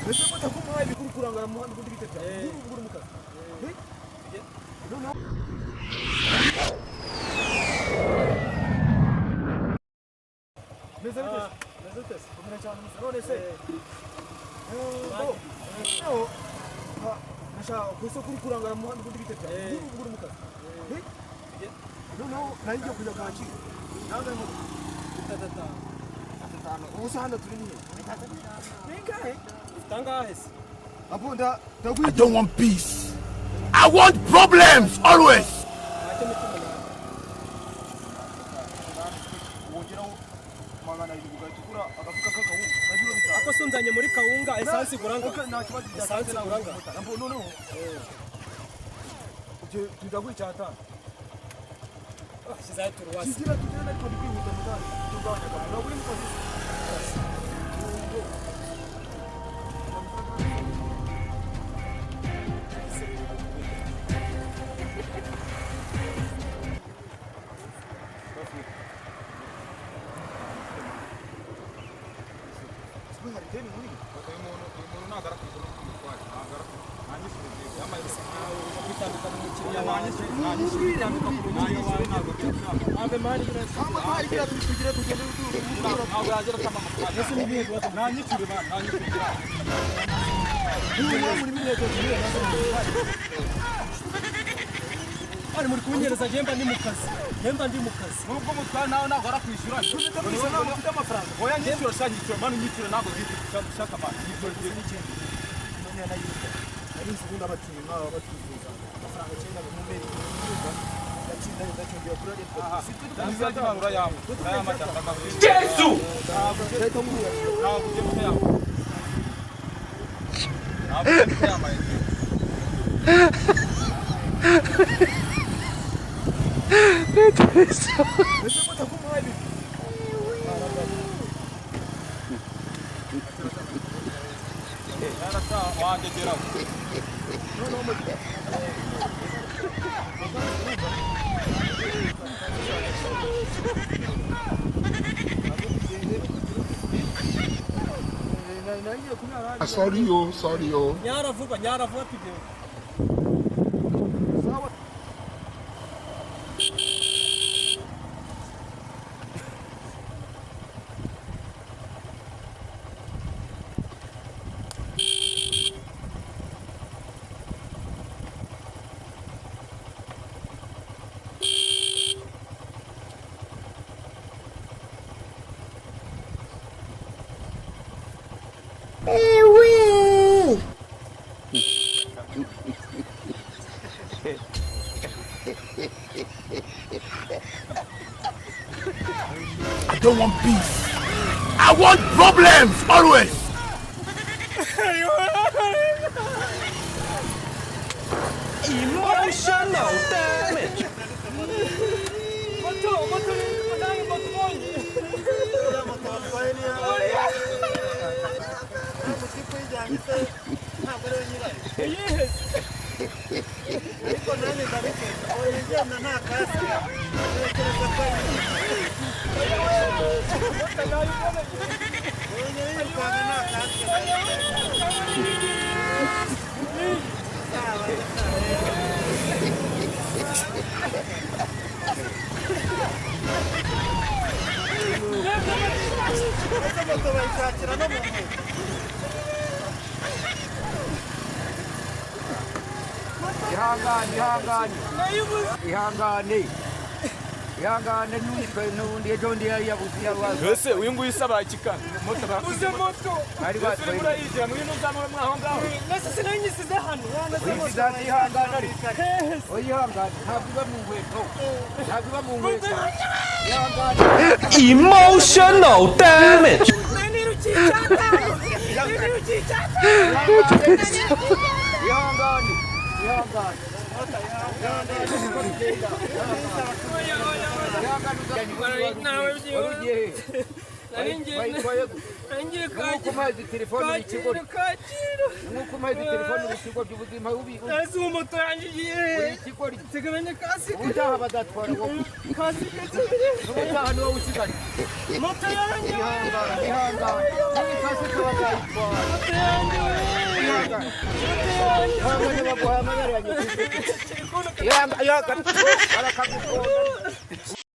mbese mutakumwaye bikuru kurangara mu muhanda kundi bitete nguru mukazi no Mezete kumena cyane none se nasha kuso kuri kurangara mu muhanda kundi bitete nguru mukazi no nanjye kujya gaci nawe mu tatata usahanda turi ni ningahe tangahe abunda I don't want peace. I want problems always. Akosonzanye muri kawunga esansi kuranga esansi kuranga no tuza kwicyata shizaye turuwasi kigira tugenda ariko bikwihuta mutari tugabanya kamera buri mukozi ari muri kunyereza jemba ndi mukazi nubwo mutwara nawe nagora kwishura tuzita nawe mufite amafaranga oya nyishyura shanyishyura manu nyishyura nago gishaka abantu nyishyura gihe n'ikindi none yanayita ari insubundi abatinyi nk'aba batuzuza amafaranga cyenda mu meri yatsinda ndacyo kuri ari sitwe tuzimura yawe Yesu leta mu nawe kujye mu yawe nawe yamaye Mbese mutakumwaye Arasaze wangegera no Sorry yo. Nyara vuba pide. I don't want peace. I want problems always. Emotional damage. Ihangane n'undi ejo ndi yabuziya rwazo. Ese uyu nguyu isaba ikikana. Moto bakuze moto. Ari batwaye. Murayijira muri nuzamura mwaho ngaho. Nase sinanyisize hano. Uyisize ihangane. Oyihangane ntabwo mu nkweto. Ntabwo mu nkweto. Ihangane. Emotional damage. Ihangane. Nkukumazi telefoni w'ikigo by'ubuzima ese moto yangiye ikigo teganya kasi utaha badatwara wowe kasi utaha niwo usiganye moto yangiye ihangane kasi kabagayitwara moto yangiye Ya,